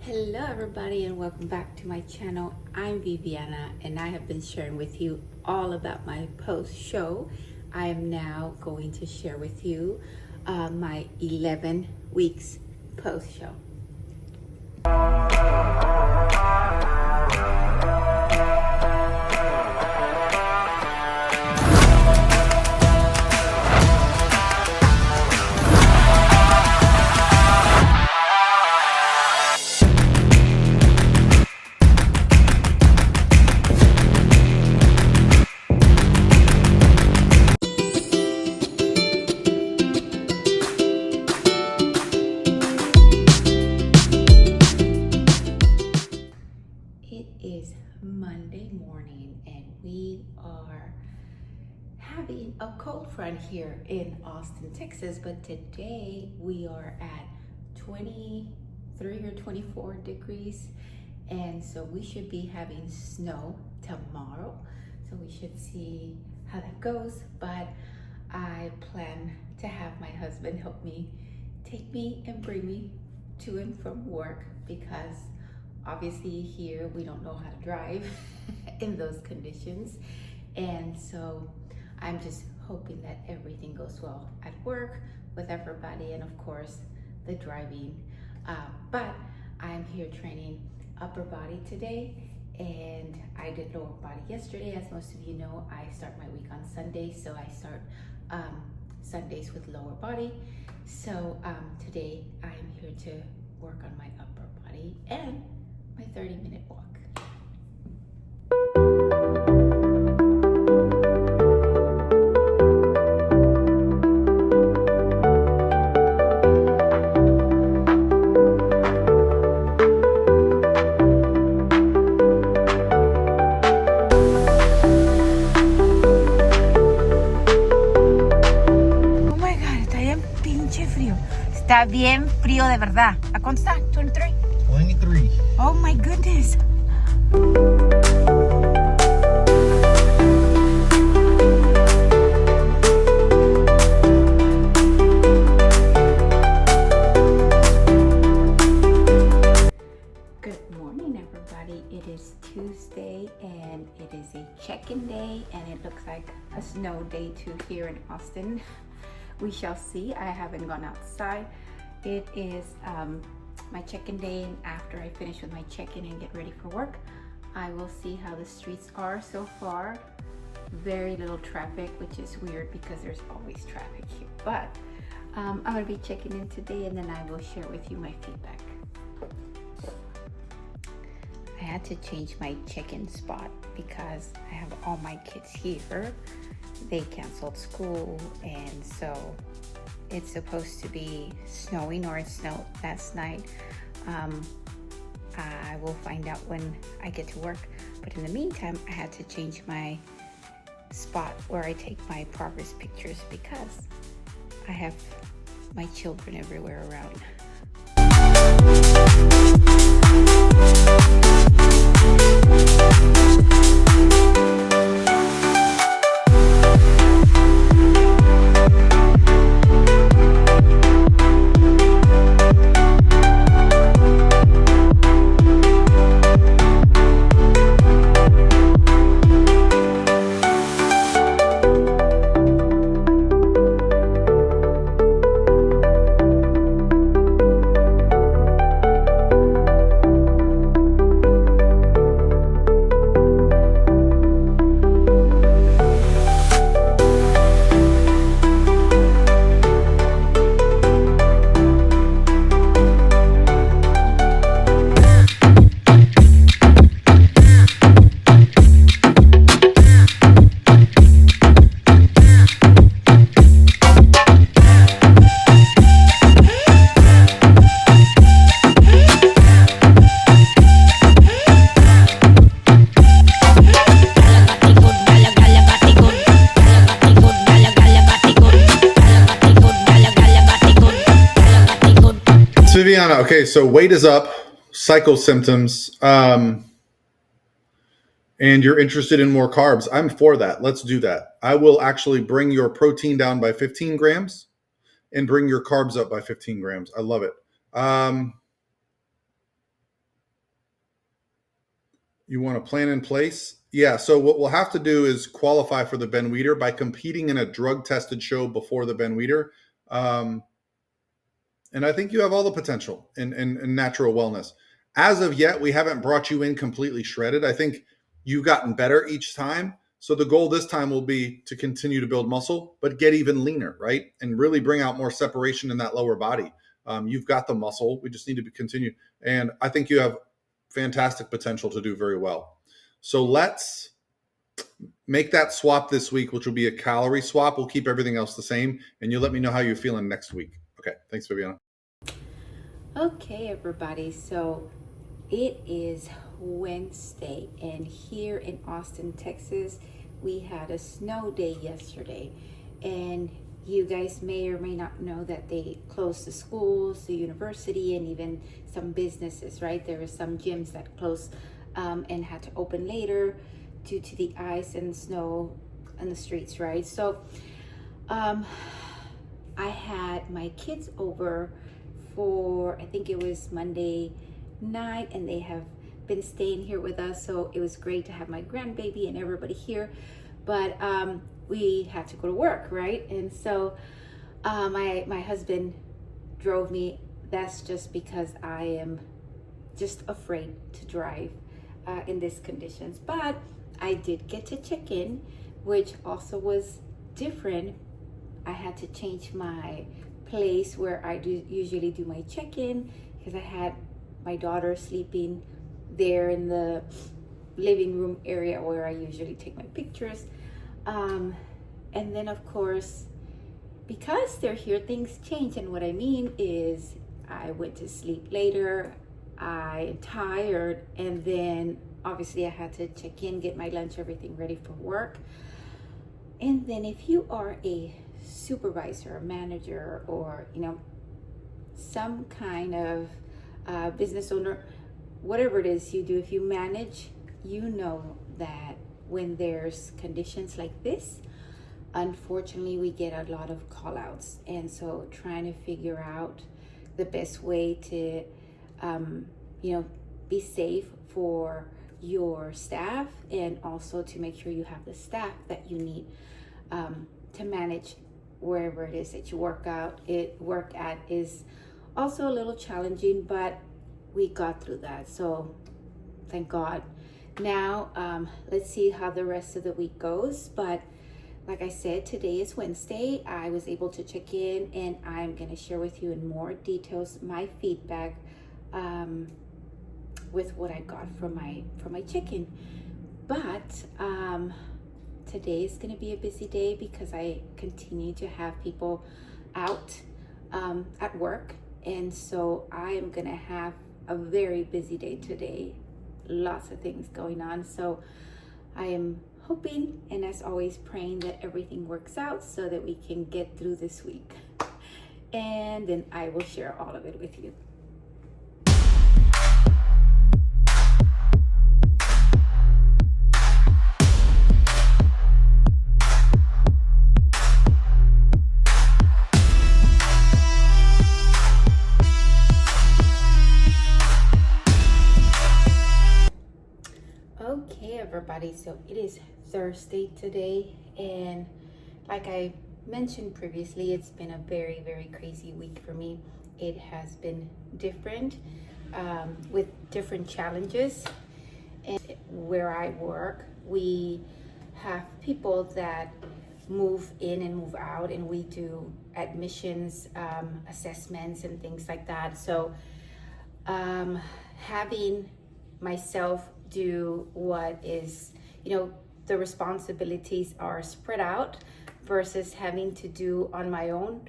Hello everybody and welcome back to my channel. I'm Viviana and I have been sharing with you all about my post show. I am now going to share with you my 11 weeks post show. It is Monday morning and we are having a cold front here in Austin, Texas, but today we are at 23 or 24 degrees, and so we should be having snow tomorrow, so we should see how that goes. But I plan to have my husband help me take me and bring me to and from work, because obviously here we don't know how to drive in those conditions, and so I'm just hoping that everything goes well at work with everybody, and of course the driving. But I'm here training upper body today, and I did lower body yesterday. As most of you know, I start my week on Sunday, so I start Sundays with lower body. So today I'm here to work on my upper body and my 30-minute walk. Oh my God, está bien pinche frío. Está bien frío de verdad. ¿A cuánto está? 23? 23. Oh my goodness. Good morning, everybody. It is Tuesday and it is a check-in day, and it looks like a snow day too here in Austin. We shall see. I haven't gone outside. It is my check-in day, and after I finish with my check-in and get ready for work, I will see how the streets are so far. Very little traffic, which is weird because there's always traffic here, but I'm gonna be checking in today, and then I will share with you my feedback. I had to change my check-in spot because I have all my kids here. They canceled school, and so it's supposed to be snowing, or it snowed last night. I will find out when I get to work, but in the meantime I had to change my spot where I take my progress pictures because I have my children everywhere around. Viviana, okay, so weight is up, cycle symptoms, and you're interested in more carbs. I'm for that. Let's do that. I will actually bring your protein down by 15 grams and bring your carbs up by 15 grams. I love it. You want a plan in place? Yeah. So what we'll have to do is qualify for the Ben Weeder by competing in a drug-tested show before the Ben Weeder. Um, and I think you have all the potential in natural wellness. As of yet, we haven't brought you in completely shredded. I think you've gotten better each time. So the goal this time will be to continue to build muscle, but get even leaner, right? And really bring out more separation in that lower body. You've got the muscle. We just need to continue. And I think you have fantastic potential to do very well. So let's make that swap this week, which will be a calorie swap. We'll keep everything else the same. And you let me know how you're feeling next week. Okay. Thanks, Viviana. Okay, everybody. So it is Wednesday, and here in Austin, Texas, we had a snow day yesterday. And you guys may or may not know that they closed the schools, the university, and even some businesses, right? There were some gyms that closed and had to open later due to the ice and snow on the streets, right? So I had my kids over for, I think it was Monday night, and they have been staying here with us. So it was great to have my grandbaby and everybody here. But we had to go to work, right? And so my husband drove me. That's just because I am just afraid to drive in these conditions. But I did get to check in, which also was different. I had to change my place where I usually do my check-in, because I had my daughter sleeping there in the living room area where I usually take my pictures. And then of course, because they're here, things change. And what I mean is I went to sleep later, I'm tired, and then obviously I had to check in, get my lunch, everything ready for work. And then if you are a supervisor, a manager, or some kind of business owner, whatever it is you do, if you manage, you know that when there's conditions like this, unfortunately we get a lot of call outs. And so trying to figure out the best way to be safe for your staff, and also to make sure you have the staff that you need to manage wherever it is that you work at is also a little challenging, but we got through that, so thank God. Now let's see how the rest of the week goes. But like I said, today is Wednesday. I was able to check in, and I'm going to share with you in more details my feedback with what I got from my check-in. But today is going to be a busy day because I continue to have people out at work, and so I am going to have a very busy day today. Lots of things going on, so I am hoping, and as always, praying that everything works out so that we can get through this week, and then I will share all of it with you. Okay, everybody, so it is Thursday today, and like I mentioned previously, it's been a very, very crazy week for me. It has been different with different challenges. And where I work, we have people that move in and move out, and we do admissions, assessments, and things like that. So having myself do what is, the responsibilities are spread out versus having to do on my own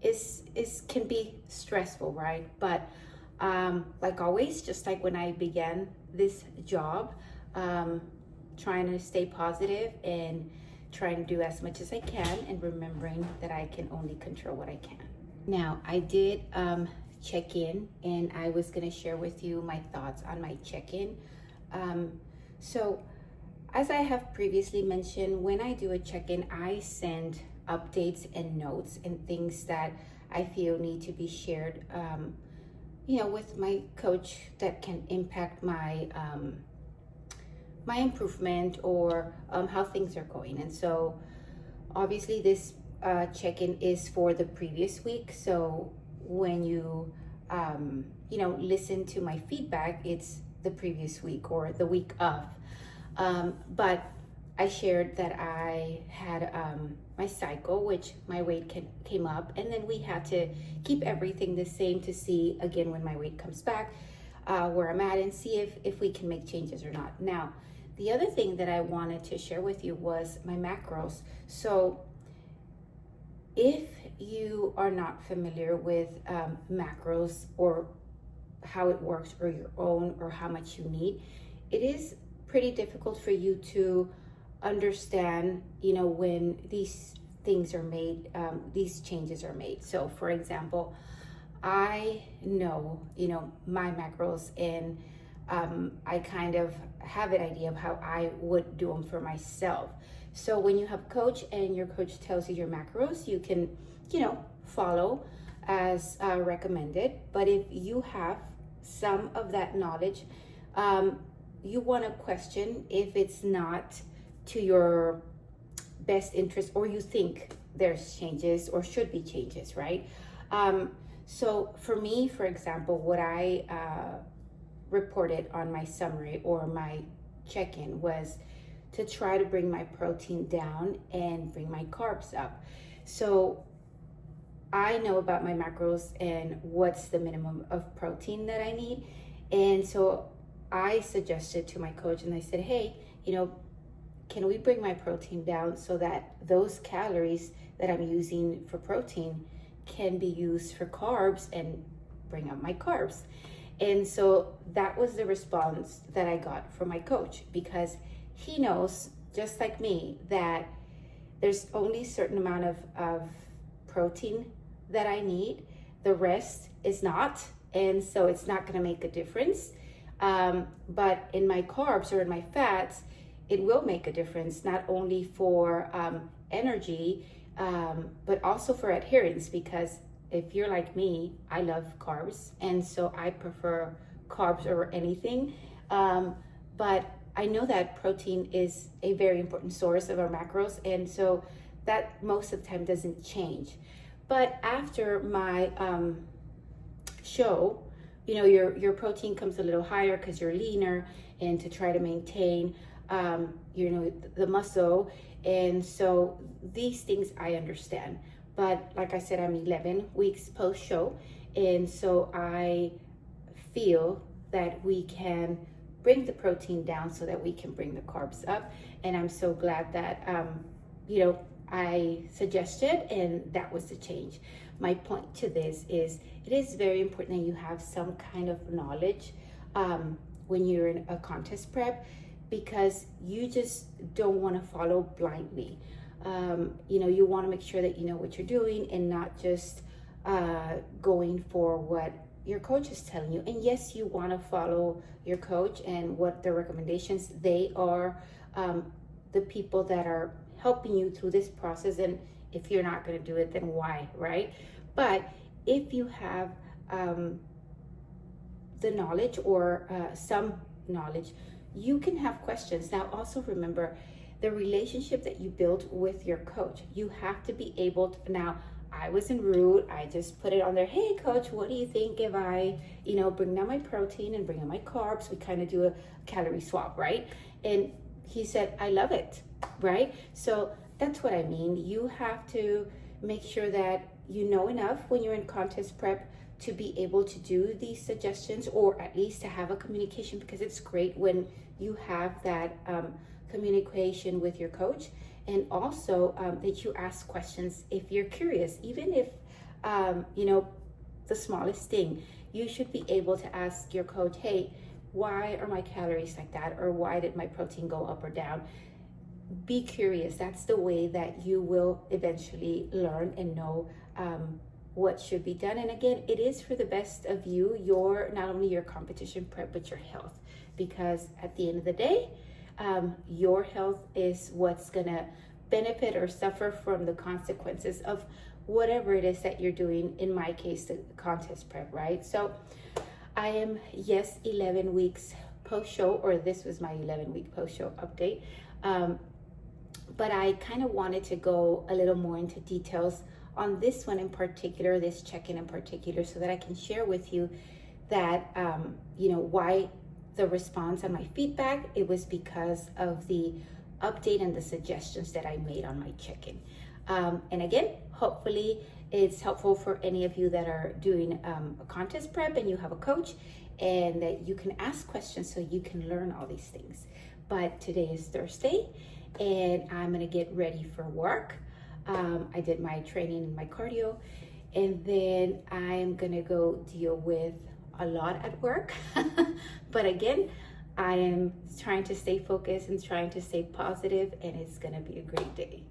is can be stressful, right? But like always, just like when I began this job, trying to stay positive and trying to do as much as I can, and remembering that I can only control what I can. Now, I did check in, and I was going to share with you my thoughts on my check-in. So as I have previously mentioned, when I do a check-in, I send updates and notes and things that I feel need to be shared with my coach that can impact my improvement or how things are going. And so obviously this check-in is for the previous week. So when listen to my feedback, it's the previous week or the week of. But I shared that I had my cycle, which my weight came up, and then we had to keep everything the same to see again when my weight comes back where I'm at, and see if we can make changes or not. Now, the other thing that I wanted to share with you was my macros. So if you are not familiar with macros or how it works or your own or how much you need, it is pretty difficult for you to understand, when these things are made, these changes are made. So for example, I know, my macros, and I kind of have an idea of how I would do them for myself. So when you have a coach and your coach tells you your macros, you can, follow as recommended. But if you have some of that knowledge, you want to question if it's not to your best interest, or you think there's changes or should be changes, right? So for me, for example, what I reported on my summary or my check-in was to try to bring my protein down and bring my carbs up. So I know about my macros and what's the minimum of protein that I need. And so I suggested to my coach, and I said, hey, can we bring my protein down so that those calories that I'm using for protein can be used for carbs and bring up my carbs? And so that was the response that I got from my coach, because he knows, just like me, that there's only a certain amount of protein that I need. The rest is not. And so it's not going to make a difference. But in my carbs or in my fats, it will make a difference, not only for energy, but also for adherence, because if you're like me, I love carbs, and so I prefer carbs over anything. But I know that protein is a very important source of our macros, and so that most of the time doesn't change. But after my show, your protein comes a little higher because you're leaner, and to try to maintain the muscle. And so these things I understand. But like I said, I'm 11 weeks post-show, and so I feel that we can bring the protein down so that we can bring the carbs up. And I'm so glad that I suggested, and that was the change. My point to this is, it is very important that you have some kind of knowledge when you're in a contest prep, because you just don't want to follow blindly. You want to make sure that you know what you're doing, and not just going for what your coach is telling you. And yes, you want to follow your coach and what their recommendations. They are the people that are helping you through this process. And if you're not going to do it, then why, right? But if you have the knowledge or some knowledge, you can have questions. Now, also remember the relationship that you build with your coach. You have to be able to, now, I wasn't rude. I just put it on there. Hey, coach, what do you think if I, bring down my protein and bring in my carbs? We kind of do a calorie swap, right? And he said, I love it, right? So that's what I mean. You have to make sure that you know enough when you're in contest prep to be able to do these suggestions, or at least to have a communication, because it's great when you have that communication with your coach. And also that you ask questions if you're curious, even if, the smallest thing. You should be able to ask your coach, hey, why are my calories like that? Or why did my protein go up or down? Be curious. That's the way that you will eventually learn and know what should be done. And again, it is for the best of you, not only your competition prep, but your health. Because at the end of the day, your health is what's gonna benefit or suffer from the consequences of whatever it is that you're doing. In my case, the contest prep, right? So I am, yes, 11 weeks post-show, or this was my 11-week post-show update. But I kind of wanted to go a little more into details on this one in particular, this check-in in particular, so that I can share with you that, why the response on my feedback, it was because of the update and the suggestions that I made on my check-in. And again, hopefully it's helpful for any of you that are doing a contest prep and you have a coach, and that you can ask questions so you can learn all these things. But today is Thursday and I'm gonna get ready for work. I did my training and my cardio, and then I'm gonna go deal with a lot at work. But again, I am trying to stay focused and trying to stay positive, and it's gonna be a great day.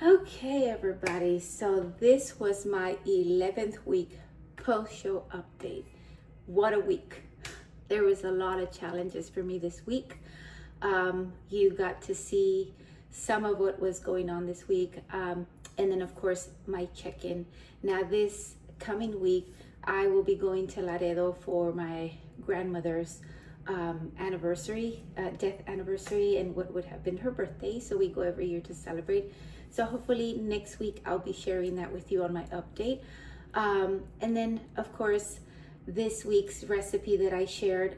Okay, everybody, so this was my 11th week post-show update. What a week. There was a lot of challenges for me this week. You got to see some of what was going on this week, and then of course my check-in. Now this coming week I will be going to Laredo for my grandmother's anniversary, death anniversary, and what would have been her birthday. So we go every year to celebrate. So hopefully next week I'll be sharing that with you on my update. And then of course this week's recipe that I shared,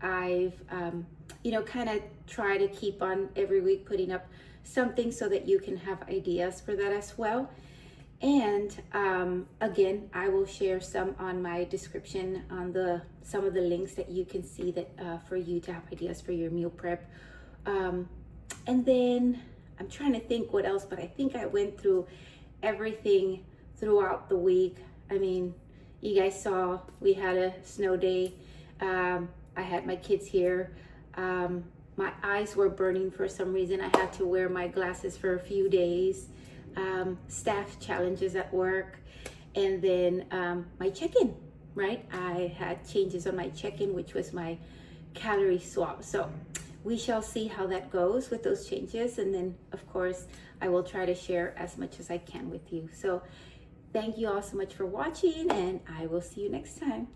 I've kind of try to keep on every week putting up something so that you can have ideas for that as well. And again, I will share some on my description on some of the links that you can see that for you to have ideas for your meal prep. And then I'm trying to think what else, but I think I went through everything throughout the week. I mean, you guys saw we had a snow day. I had my kids here. My eyes were burning for some reason. I had to wear my glasses for a few days. Staff challenges at work, and then my check-in, right? I had changes on my check-in, which was my calorie swap. So we shall see how that goes with those changes. And then of course, I will try to share as much as I can with you. So thank you all so much for watching, and I will see you next time.